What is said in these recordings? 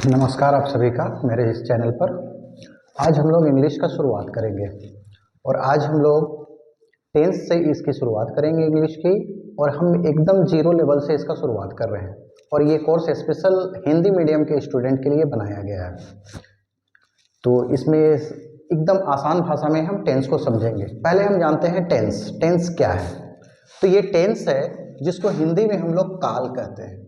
नमस्कार आप सभी का मेरे इस चैनल पर। आज हम लोग इंग्लिश का शुरुआत करेंगे और आज हम लोग टेंस से इसकी शुरुआत करेंगे इंग्लिश की। और हम एकदम जीरो लेवल से इसका शुरुआत कर रहे हैं और ये कोर्स स्पेशल हिंदी मीडियम के स्टूडेंट के लिए बनाया गया है। तो इसमें एकदम आसान भाषा में हम टेंस को समझेंगे। पहले हम जानते हैं टेंस। टेंस क्या है? तो ये टेंस है जिसको हिंदी में हम लोग काल कहते हैं।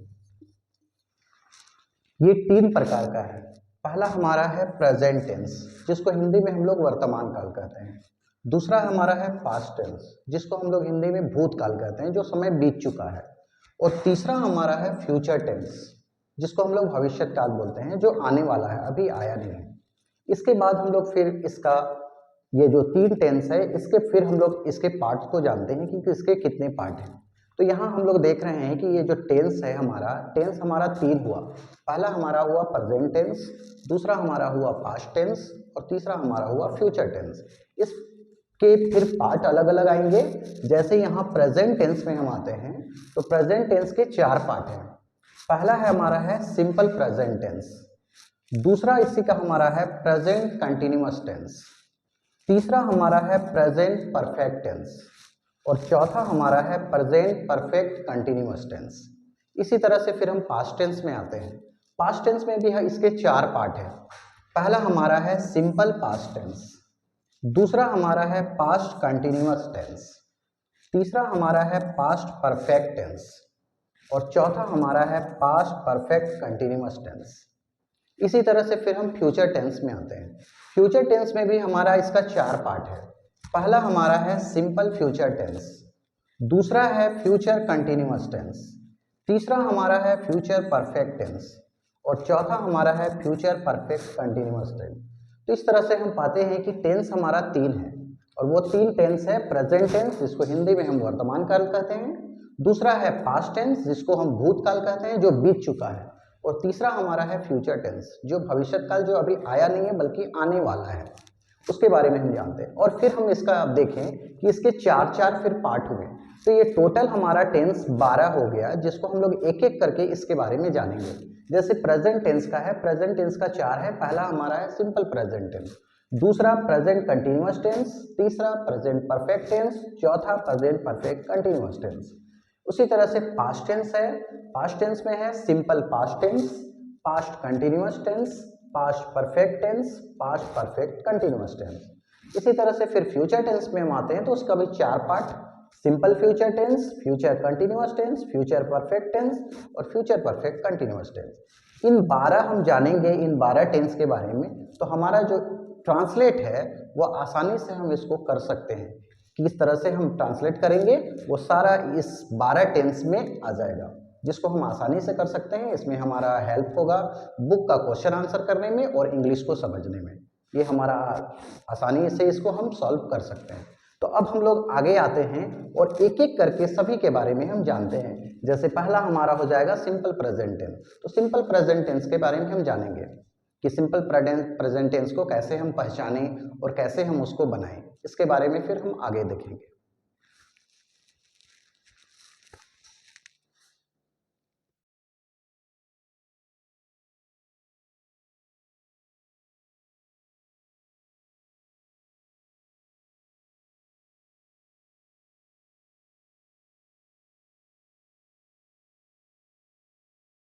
ये तीन प्रकार का है। पहला हमारा है प्रेजेंट टेंस, जिसको हिंदी में हम लोग वर्तमान काल कहते हैं। दूसरा हमारा है पास्ट टेंस, जिसको हम लोग हिंदी में भूतकाल कहते हैं, जो समय बीत चुका है। और तीसरा हमारा है फ्यूचर टेंस, जिसको हम लोग भविष्य काल बोलते हैं, जो आने वाला है, अभी आया नहीं है। इसके बाद हम लोग फिर इसका ये जो तीन टेंस है इसके फिर हम लोग इसके पार्ट्स को जानते हैं कि इसके कितने पार्ट हैं। तो यहाँ हम लोग देख रहे हैं कि ये जो टेंस है टेंस हमारा तीन हुआ। पहला हमारा हुआ प्रेजेंट टेंस, दूसरा हमारा हुआ पास्ट टेंस और तीसरा हमारा हुआ फ्यूचर टेंस। इसके फिर पार्ट अलग अलग आएंगे। जैसे यहाँ प्रेजेंट टेंस में हम आते हैं तो प्रेजेंट टेंस के चार पार्ट हैं। पहला है हमारा है सिंपल प्रेजेंट टेंस, दूसरा इसी का हमारा है प्रेजेंट कंटिन्यूअस टेंस, तीसरा हमारा है प्रेजेंट परफेक्ट टेंस और चौथा हमारा है प्रेजेंट परफेक्ट कंटिन्यूअस टेंस। इसी तरह से फिर हम पास्ट टेंस में आते हैं। पास्ट टेंस में भी इसके चार पार्ट हैं। पहला हमारा है सिंपल पास्ट टेंस, दूसरा हमारा है पास्ट कंटिन्यूअस टेंस, तीसरा हमारा है पास्ट परफेक्ट टेंस और चौथा हमारा है पास्ट परफेक्ट कंटिन्यूअस टेंस। इसी तरह से फिर हम फ्यूचर टेंस में आते हैं। फ्यूचर टेंस में भी हमारा इसका चार पार्ट है। पहला हमारा है सिंपल फ्यूचर टेंस, दूसरा है फ्यूचर कंटिन्यूअस टेंस, तीसरा हमारा है फ्यूचर परफेक्ट टेंस और चौथा हमारा है फ्यूचर परफेक्ट कंटिन्यूअस टेंस। तो इस तरह से हम पाते हैं कि टेंस हमारा तीन है और वो तीन टेंस है प्रेजेंट टेंस, जिसको हिंदी में हम वर्तमान काल कहते हैं, दूसरा है पास्ट टेंस, जिसको हम भूतकाल कहते हैं, जो बीत चुका है, और तीसरा हमारा है फ्यूचर टेंस, जो भविष्य काल, जो अभी आया नहीं है बल्कि आने वाला है, उसके बारे में हम जानते हैं। और फिर हम इसका अब देखें कि इसके चार चार फिर पार्ट हुए। तो ये टोटल हमारा टेंस 12 हो गया, जिसको हम लोग एक एक करके इसके बारे में जानेंगे। जैसे प्रेजेंट टेंस का है, प्रेजेंट टेंस का चार है। पहला हमारा है सिंपल प्रेजेंट टेंस, दूसरा प्रेजेंट कंटिन्यूअस टेंस, तीसरा प्रेजेंट परफेक्ट टेंस, चौथा प्रेजेंट परफेक्ट कंटिन्यूअस टेंस। उसी तरह से पास्ट टेंस है। पास्ट टेंस में है simple past tense, past continuous tense, past perfect tense, past perfect continuous tense. इसी तरह से फिर फ्यूचर टेंस में हम आते हैं तो उसका भी चार part, simple future tense, future continuous tense, future perfect tense और फ्यूचर परफेक्ट कंटिन्यूअस टेंस। इन 12 हम जानेंगे, इन 12 टेंस के बारे में। तो हमारा जो ट्रांसलेट है वो आसानी से हम इसको कर सकते हैं। किस तरह से हम ट्रांसलेट करेंगे वो सारा इस 12 टेंस में आ जाएगा, जिसको हम आसानी से कर सकते हैं। इसमें हमारा हेल्प होगा बुक का क्वेश्चन आंसर करने में और इंग्लिश को समझने में। ये हमारा आसानी से इसको हम सॉल्व कर सकते हैं। तो अब हम लोग आगे आते हैं और एक एक करके सभी के बारे में हम जानते हैं। जैसे पहला हमारा हो जाएगा सिंपल प्रेजेंट टेंस। तो सिंपल प्रेजेंट टेंस के बारे में हम जानेंगे कि सिंपल प्रेजेंट टेंस को कैसे हम पहचानें और कैसे हम उसको बनाएं। इसके बारे में फिर हम आगे देखेंगे।